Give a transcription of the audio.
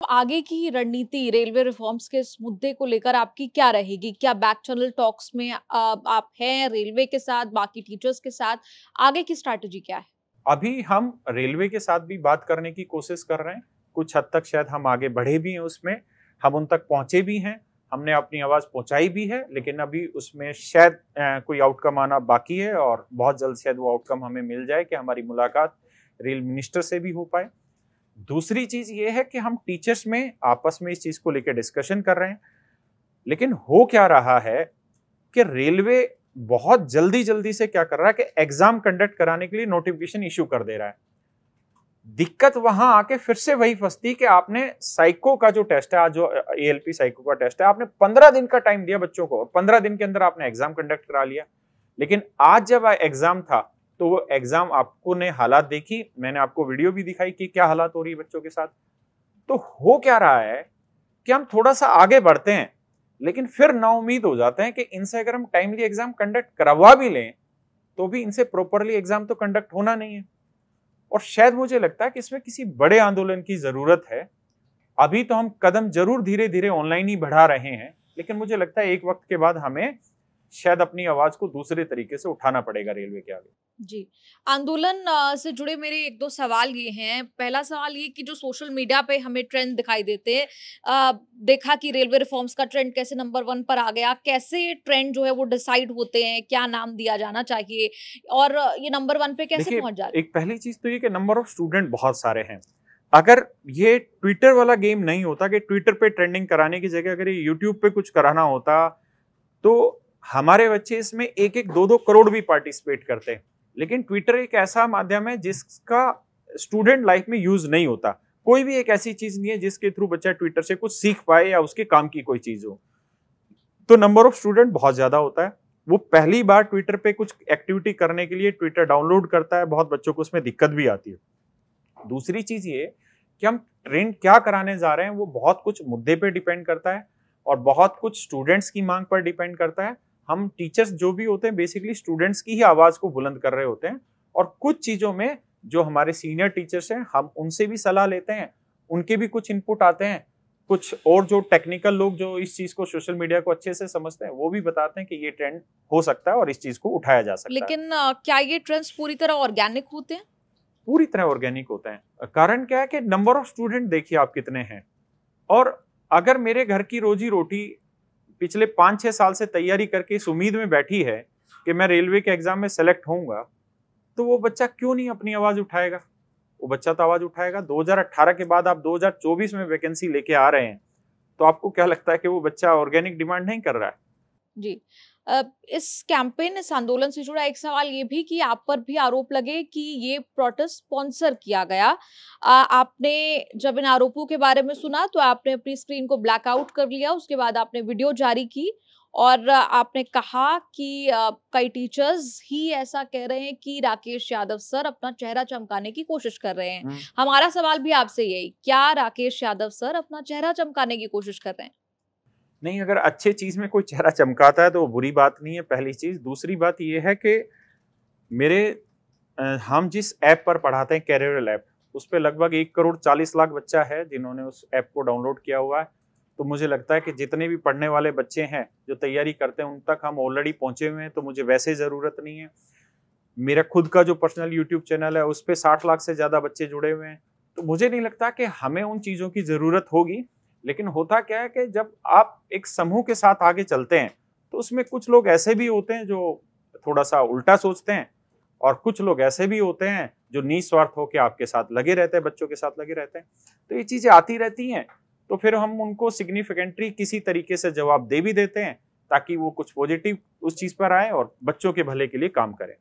आगे की रणनीति रेलवे रिफॉर्म्स के इस मुद्दे को लेकर आपकी क्या रहेगी? क्या बैक चैनल टॉक्स में आप हैं रेलवे के साथ, बाकी टीचर्स के साथ? आगे की स्ट्रैटेजी क्या है? अभी हम रेलवे के साथ भी बात करने की कोशिश कर रहे हैं। कुछ हद तक शायद हम आगे बढ़े भी हैं उसमें, हम उन तक पहुंचे भी हैं, हमने अपनी आवाज पहुंचाई भी है, लेकिन अभी उसमें शायद कोई आउटकम आना बाकी है और बहुत जल्द शायद वो आउटकम हमें मिल जाए कि हमारी मुलाकात रेल मिनिस्टर से भी हो पाए। दूसरी चीज ये है कि हम टीचर्स में आपस में इस चीज को लेकर डिस्कशन कर रहे हैं, लेकिन हो क्या रहा है कि रेलवे बहुत जल्दी जल्दी से क्या कर रहा है कि एग्जाम कंडक्ट कराने के लिए नोटिफिकेशन इश्यू कर दे रहा है। दिक्कत वहां आके फिर से वही फंसती कि आपने साइको का जो टेस्ट है, आज जो एएलपी साइको का टेस्ट है, आपने 15 दिन का टाइम दिया बच्चों को और 15 दिन के अंदर आपने एग्जाम कंडक्ट करा लिया। लेकिन आज जब एग्जाम था तो वो एग्जाम आपको ने हालात देखी, मैंने आपको वीडियो भी दिखाई कि क्या हालात हो रही है बच्चों के साथ। तो हो क्या रहा है कि हम थोड़ा सा आगे बढ़ते हैं, लेकिन फिर नाउम्मीद हो जाते हैं कि इनसे अगर हम टाइमली एग्जाम कंडक्ट करवा भी लें तो भी इनसे प्रॉपरली एग्जाम तो कंडक्ट होना नहीं है। और शायद मुझे लगता है कि इसमें किसी बड़े आंदोलन की जरूरत है। अभी तो हम कदम जरूर धीरे धीरे ऑनलाइन ही बढ़ा रहे हैं, लेकिन मुझे लगता है एक वक्त के बाद हमें शायद अपनी आवाज को दूसरे तरीके से उठाना पड़ेगा रेलवे के आगे। जी। आंदोलन से जुड़े मेरे 1-2 सवाल ये हैं। पहला सवाल ये कि जो सोशल मीडिया पे हमें ट्रेंड दिखाई देते हैं, देखा कि रेलवे रिफॉर्म्स का ट्रेंड कैसे नंबर 1 पर आ गया, कैसे ट्रेंड जो है वो डिसाइड होते हैं, क्या नाम दिया जाना चाहिए और ये नंबर 1 पे कैसे देखिए, पहुंच जाते हैं? एक पहली चीज तो ये कि नंबर ऑफ स्टूडेंट बहुत सारे हैं। अगर ये ट्विटर वाला गेम नहीं होता कि ट्विटर पे ट्रेंडिंग कराने की जगह अगर ये यूट्यूब पे कुछ कराना होता, तो हमारे बच्चे इसमें 1-1, 2-2 करोड़ भी पार्टिसिपेट करते हैं। लेकिन ट्विटर एक ऐसा माध्यम है जिसका स्टूडेंट लाइफ में यूज नहीं होता। कोई भी एक ऐसी चीज नहीं है जिसके थ्रू बच्चा ट्विटर से कुछ सीख पाए या उसके काम की कोई चीज हो। तो नंबर ऑफ स्टूडेंट बहुत ज्यादा होता है। वो पहली बार ट्विटर पे कुछ एक्टिविटी करने के लिए ट्विटर डाउनलोड करता है, बहुत बच्चों को उसमें दिक्कत भी आती है। दूसरी चीज ये कि हम ट्रेंड क्या कराने जा रहे हैं वो बहुत कुछ मुद्दे पे डिपेंड करता है और बहुत कुछ स्टूडेंट्स की मांग पर डिपेंड करता है। हम टीचर्स जो भी होते हैं बेसिकली स्टूडेंट्स की ही आवाज को बुलंद कर रहे होते हैं और कुछ चीजों में जो हमारे सीनियर टीचर्स हैं हम उनसे भी सलाह लेते हैं, उनके भी कुछ इनपुट आते हैं। कुछ और जो टेक्निकल लोग जो इस चीज को सोशल मीडिया को अच्छे से समझते हैं वो भी बताते हैं कि ये ट्रेंड हो सकता है और इस चीज को उठाया जा सकता है। लेकिन क्या ये ट्रेंड्स पूरी तरह ऑर्गेनिक होते हैं? पूरी तरह ऑर्गेनिक होता है। कारण क्या है कि नंबर ऑफ स्टूडेंट देखिए आप कितने हैं, और अगर मेरे घर की रोजी रोटी पिछले 5-6 साल से तैयारी करके इस उम्मीद में बैठी है कि मैं रेलवे के एग्जाम में सेलेक्ट होऊंगा, तो वो बच्चा क्यों नहीं अपनी आवाज उठाएगा? वो बच्चा तो आवाज उठाएगा। 2018 के बाद आप 2024 में वैकेंसी लेके आ रहे हैं, तो आपको क्या लगता है कि वो बच्चा ऑर्गेनिक डिमांड नहीं कर रहा है? जी। इस कैंपेन, इस आंदोलन से जुड़ा एक सवाल ये भी कि आप पर भी आरोप लगे कि ये प्रोटेस्ट स्पॉन्सर किया गया। आपने जब इन आरोपों के बारे में सुना तो आपने अपनी स्क्रीन को ब्लैकआउट कर लिया, उसके बाद आपने वीडियो जारी की और आपने कहा कि कई टीचर्स ही ऐसा कह रहे हैं कि राकेश यादव सर अपना चेहरा चमकाने की कोशिश कर रहे हैं। हमारा सवाल भी आपसे यही, क्या राकेश यादव सर अपना चेहरा चमकाने की कोशिश कर रहे हैं? नहीं, अगर अच्छे चीज में कोई चेहरा चमकाता है तो वो बुरी बात नहीं है, पहली चीज। दूसरी बात ये है कि मेरे हम जिस ऐप पर पढ़ाते हैं, कैरियर ऐप, उस पर लगभग 1,40,00,000 बच्चा है जिन्होंने उस ऐप को डाउनलोड किया हुआ है। तो मुझे लगता है कि जितने भी पढ़ने वाले बच्चे हैं जो तैयारी करते हैं उन तक हम ऑलरेडी पहुंचे हुए हैं, तो मुझे वैसे जरूरत नहीं है। मेरा खुद का जो पर्सनल यूट्यूब चैनल है उस पर 60 लाख से ज्यादा बच्चे जुड़े हुए हैं, तो मुझे नहीं लगता कि हमें उन चीजों की जरूरत होगी। लेकिन होता क्या है कि जब आप एक समूह के साथ आगे चलते हैं तो उसमें कुछ लोग ऐसे भी होते हैं जो थोड़ा सा उल्टा सोचते हैं और कुछ लोग ऐसे भी होते हैं जो निस्वार्थ होकर आपके साथ लगे रहते हैं, बच्चों के साथ लगे रहते हैं। तो ये चीजें आती रहती हैं, तो फिर हम उनको सिग्निफिकेंटली किसी तरीके से जवाब दे भी देते हैं ताकि वो कुछ पॉजिटिव उस चीज पर आए और बच्चों के भले के लिए काम करें।